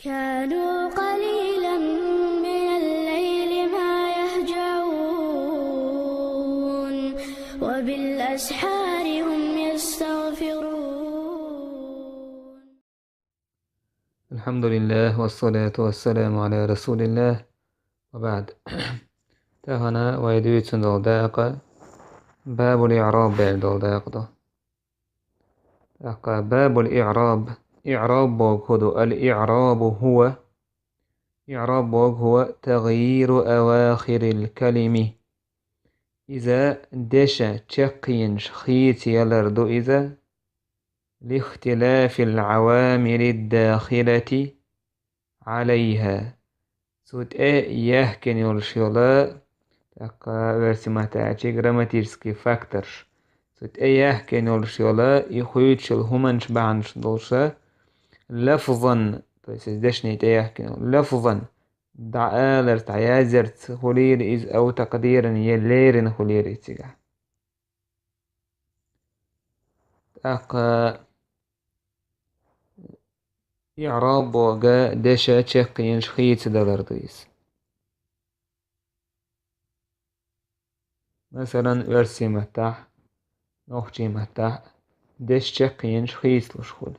كانوا قليلا من الليل ما يهجعون وبالأسحار هم يستغفرون. الحمد لله والصلاة والسلام على رسول الله وبعد. تهنا ويدويت دولداق باب الإعراب دولداق باب الإعراب. إعراب بوغهدو إعراب هو تغيير أواخر الكلم إذا دشا تشقين شخيت يلردو إذا لاختلاف العوامل الداخلة عليها سوت يهكن يرشيولا versimatači grammatirski faktor. سوت يهكن يرشيولا يخويتش الهمنش بعنش دولشا لفظا دشني يهكن لفظا دعالر تعيازرت خلير إز أو تقديرا يليرن خلير إتسيغا إعراب بوغا دشا تشقين شخيت دلردويس. مثلا ورسي متاح نوخجي متاح دش تشقين شخيت لشخول.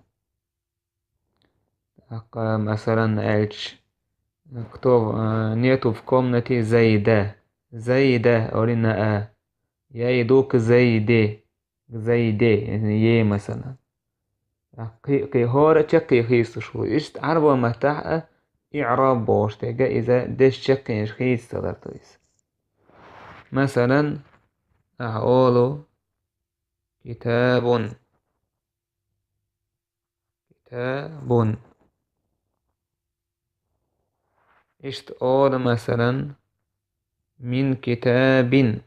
مثلا ألش كتوب نيتو في كومنتي زايدة أولينا يدوك زايدة يعني يه مثلا قي هورا تشقي خيس شو إشت عربا متاح إعراب بوش تيجا إذا دش تشقي خيس تدرتويس. مثلا أقول كتاب إشت أول مثلا من كتاب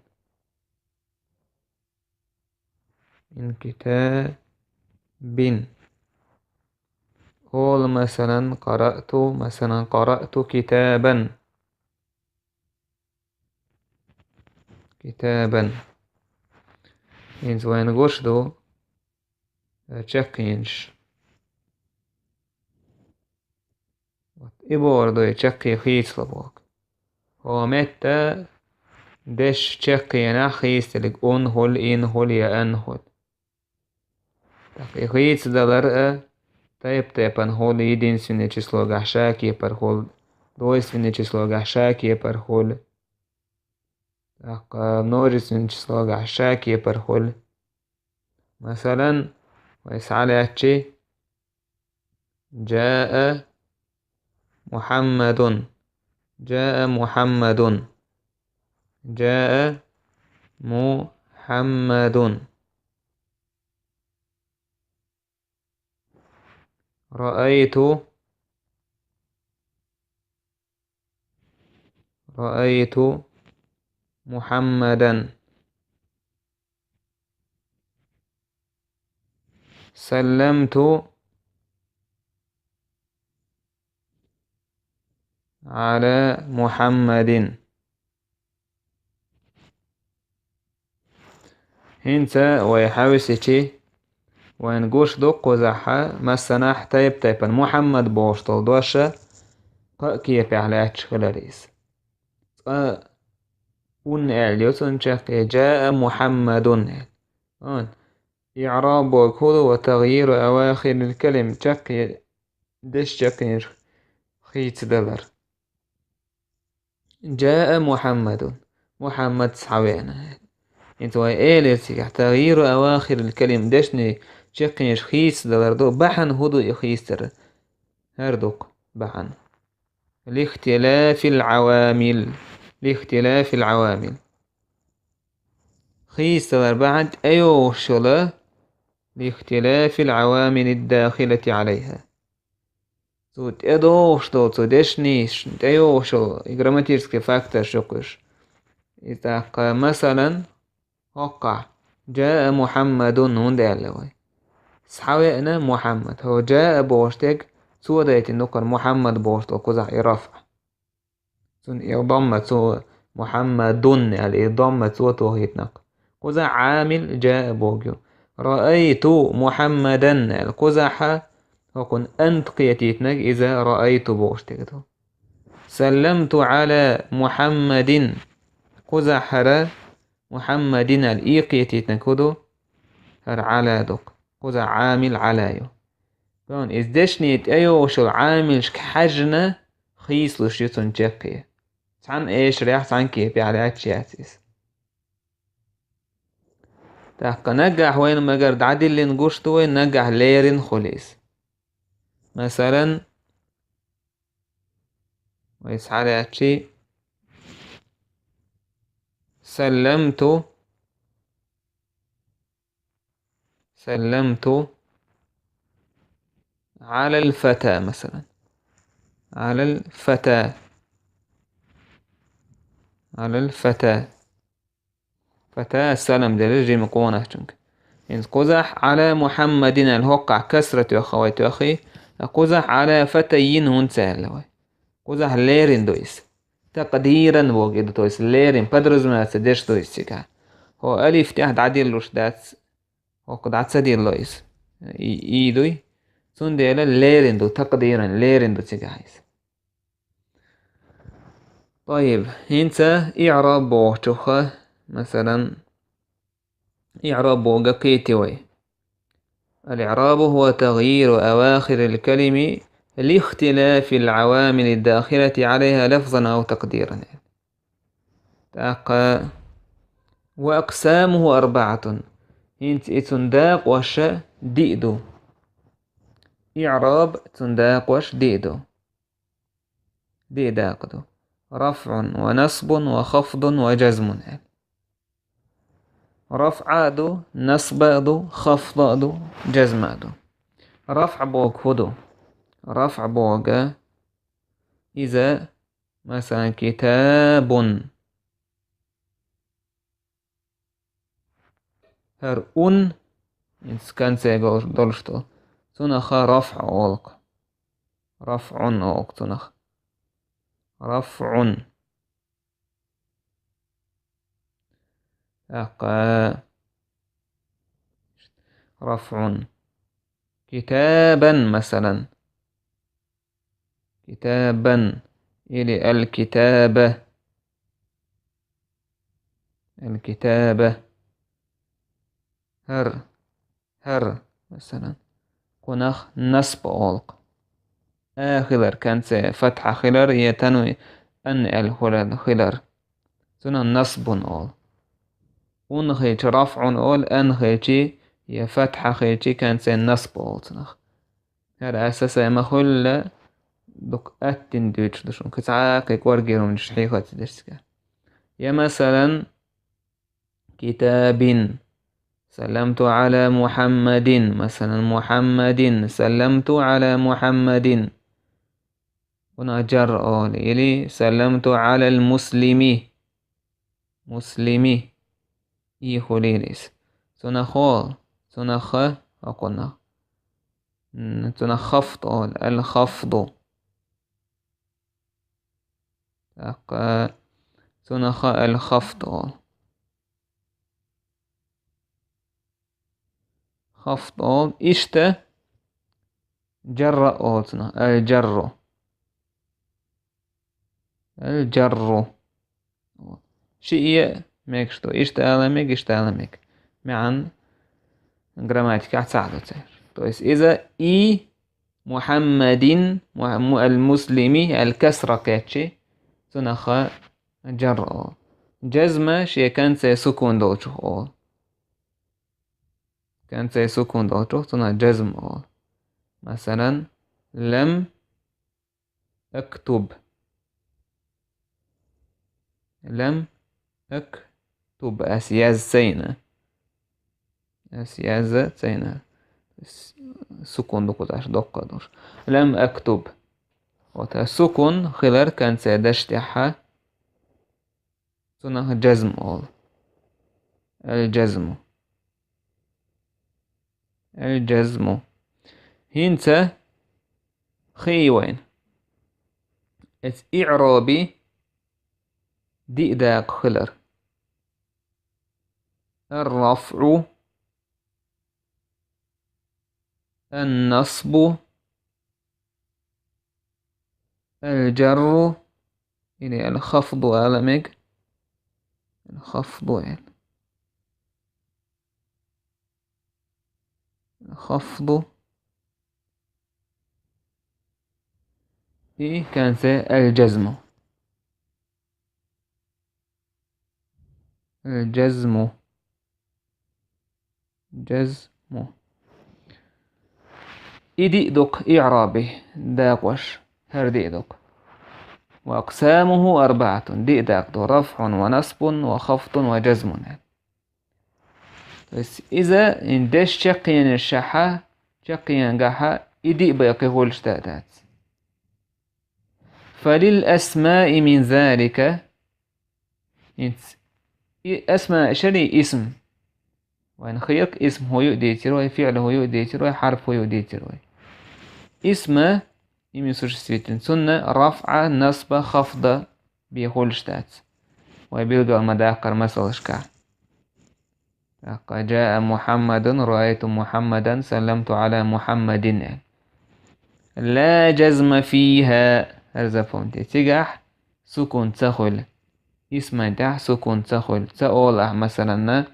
أول مثلا قرأت كتابا إنز وين غشدو تشقينش إبوردو يتشقي خيس لبوك هو متى دش تشقينا خيس تلك أنهل إنهل يا أنهل تقي خيس دلر طيب أنهل يدين سنة چسلو غحشاكي برهول دويس سنة چسلو غحشاكي برهول نوري سنة چسلو غحشاكي برهول. مثلا ويسعى أتشي جاء محمد رأيت محمدا سلمت على محمد. هنسا ويحاوسيتي وينقوش دو قزحة مسناح تايبا محمد بوشتل دوشة كيف يعلاتش خلاليس أعليوتن جاء محمد إعراب وكذا وتغيير أواخر الكلم دش خيت دلر جاء محمد صحوينا انتو ايلتي تغيير أواخر الكلم دشني تشقيش خيس دلر دو بحن هدو يخيستر هردوك بحن لاختلاف العوامل خيس دلر بعد أيوشلا لاختلاف العوامل الداخلة عليها سوت ادوش تو دشنيش أيوشل جراماتيرسكي فاكتور شكش إذا مثلا وقع جاء محمد هندالوي سحوينا محمد هو جاء بوشتك سوى دايت النقر محمد بوشتك وزع رفع سن ضمة سوى محمد الضمة سوى توهيتنق وزع عامل جاء بوجو رأيت محمدا القزحة هكون أنت قيتيتنك إذا رأيت بوش تكتو. سلمت على محمد قزح هر محمد الإي قيتيتنك هدو هر على دوك قزح عامل على يو كون إزدشنيت أيو وشو عامل شك حجنا خيس لشيطن جاقية سعن إيش ريح سعن كيف على أتشياتيس تحقا نجح وين مجرد عدل اللي نقشتو وين نجح ليرين خليس مثلا ويسعى أتشي سلمت على الفتى مثلا على الفتى فتى السلام دلجي مقونة جنك إن قزح على محمد الهقع كسرة يا خوات يا أخي قزح على فتيين هون سهل قزح ليرين دويس تقديرا بوجد دويس ليرين بدرز ما تدش دويس سيكا هو ألف تحت عديل لوش دات هو قد عدسدير لويس إيدوي سون ديلا ليرين دو تقديرا ليرين دو سيكا حيث طيب هنسا إعراب بوغتوخة مثلا إعراب بوغا قيتوي الإعراب هو تغيير أواخر الكلم لاختلاف العوامل الداخلة عليها لفظا أو تقديرا تاقا وأقسامه 4 هنت تنداق وش ديدو إعراب تنداق وش ديدو ديداقدو رفع ونصب وخفض وجزم رفع دو نصب دو خفض دو جزم دو رفع بوغ هدو رفع بوغ إذا مثلا كتاب هر كان سيغو دولشتو تنخ رفع أولق رفع أولق تنخ رفع أقا رفع كتابا مثلا كتابا إلي الكتابة هر مثلا كنخ نصب أولق خلر كانت فتحة خلر هي تنوي أن الخلر سنة نصب أول ونخيج رفع أول أن خيجي هي فتحة خيجي كانت نصب أول سنخ هذا أساسا مخل دوك أتن دوش دوشون كتعاق يكورجيرون شحيخة تدرسك يا مثلا كتاب سلمت على محمد مثلا محمد سلمت على محمد هنا جر أول إلي سلمت على المسلمي إي خليليس تنخول تنخ أقولنا تنخفض أول الخفض تنخ الخفض أول خفض أول إشت جر أول الجر شيء ميكشتو إشتعلمك معا جراماتيكا تساعدو تسير طيب إذا إي محمد المسلمي الكسرة كاتشي تنخ جر جزمة شيء كان سيسكون دوشو كان سيسكون دوشو تنخ جزم مثلا لم أكتب أسياز سينا سكون دقوداش دقودور لم أكتب سكون خلر كان سيدشتحا تنه جزم الجزم هنت خيوين إعرابي دي داق خلر الرفع النصب الجر ini الخفض ألمك الخفض يعني الخفض كان الجزم الجزم جزم إدي دوك إعرابه داقوش هردي دوك وأقسامه أربعة دي داق دو رفع ونصب وخفض وجزم بس إذا إندش شقيا الشحة شقيا قحة إدي بيقي هولشتاتات فللأسماء من ذلك أسماء شري اسم وإن خيق اسم هو يؤدي تروي فعل هو يؤدي تروي حرف هو يؤدي تروي اسم يمسوش سويتن سنة رفع نصب خفض بيهولشتات ويبيلقى المداقر مثل شكا جاء محمد رأيت محمدا سلمت على محمد لا جزم فيها هذا فهمت تجح سكون تخل اسم تح سكون تخل تقول مثلا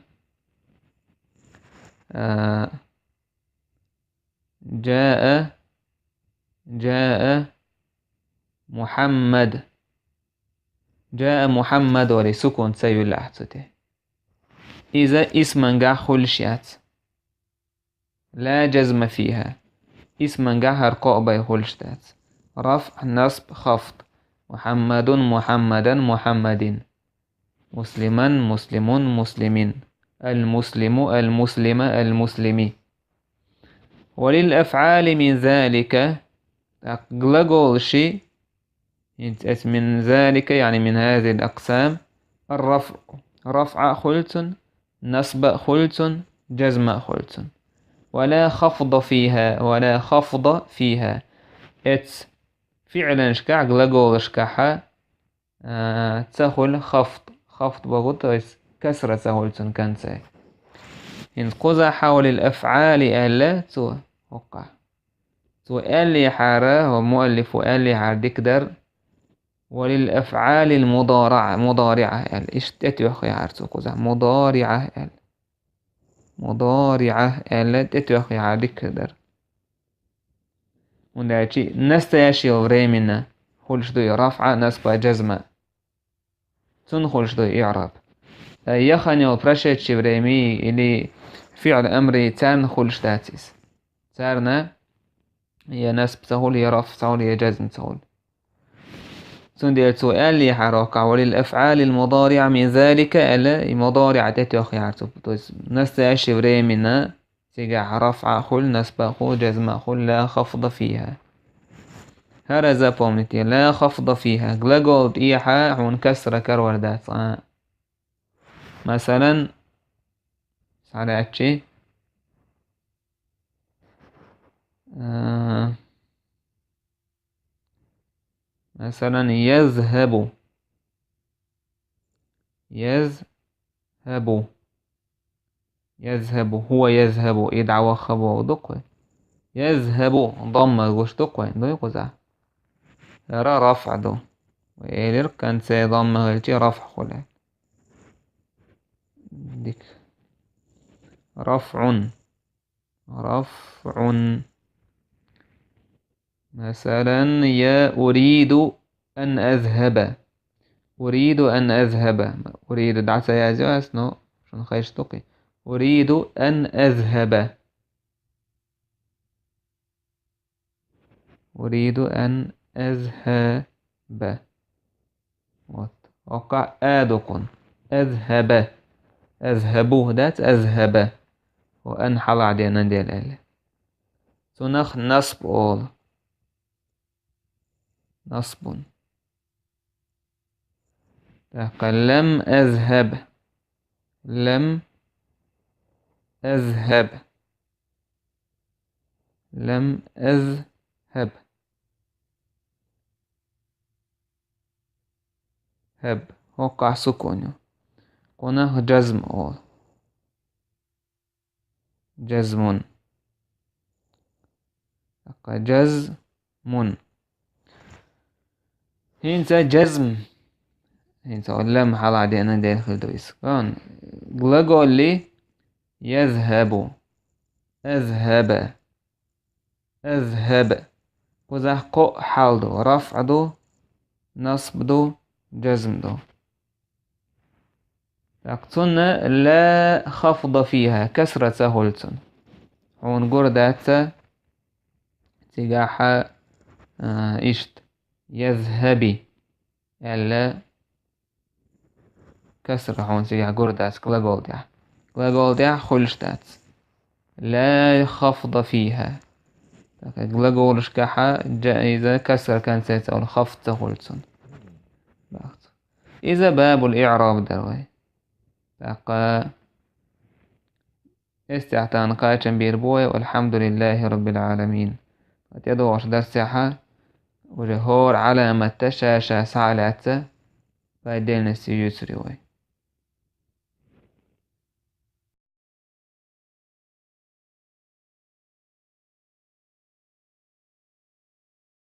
جاء محمد ولسكون سيول أحسته إذا اسم جا خلشيات لا جزم فيها اسم جا هرقاء بي خلشتات رفع نصب خفض محمدا محمد مسلما مسلمين المسلم المسلمي وللأفعال من ذلك gлагол شيء من ذلك يعني من هذه الأقسام الرفع رفع خلت نصب خلت جزم خلت ولا خفض فيها ات فعلا شكع gлагол شكعها تخل خفض بغط كسرة خلت كانت إن قضى حول الأفعال ألا توقع سؤال حارة ومؤلف وقال حار دكدر وللأفعال مضارعة اشتت يخي عارتو قزع مضارعة تتوخي عار دكدر ونداتي نستياشي وريمنا خلش دو رفع نصب جزمة تن خلش دو إعراب يخني وبرشت شبريمي إلي فعل أمري تان خلش داتيس تارنا هي نسب سهول هي رفع سهول هي جزم سهول سندير سؤال لي حركة وللأفعال المضارعة من ذلك ألا مضارعة تتوخي عرتب نستا شبري منا تيجع رفع خل نسب خل جزم خل لا خفض فيها هرزا بومنتي لا خفض فيها gлагol إيحا عون كسر كروردات مثلا سعراتشي مثلا يذهب هو يذهب إدعى وخب ودقوة يذهب ضم وش دقوة دو يقزع يرى رفع دو وإيلر كان سيضم هلتي رفع خلا ديك رفع مثلا يا أريد أن أذهب أريد دعسة يا زواس نو شن خيش تقي أريد أن أذهب وقع آدكن أذهب دات أذهب وأن حل عدينا ديال أله سنخ نصب أول نصب قال لم أذهب هب وقع سكون قناه جزم أول جزم جزم هينسا جزم هينسا ولا محل عدينا داخل دويس كان gлагol لي يذهب أذهب أذهب وذا قو حال دو رفع دو نصب دو جزم دو تقصن لا خفض فيها كسرة سهولتن هون قردات تجاحة إشت يذهبي ألا كسرة هون تجاحة قردات gлагol ديا خلشتات لا خفض فيها gлагol شكاحة إذا كسر كان سيتقول خفض سهولتن إذا باب الإعراب دروي تقا استعتان قايتن بيربوي والحمد لله رب العالمين تدوش درسها وجهور علامة تشاشة سالعة فايدين السيوسري وي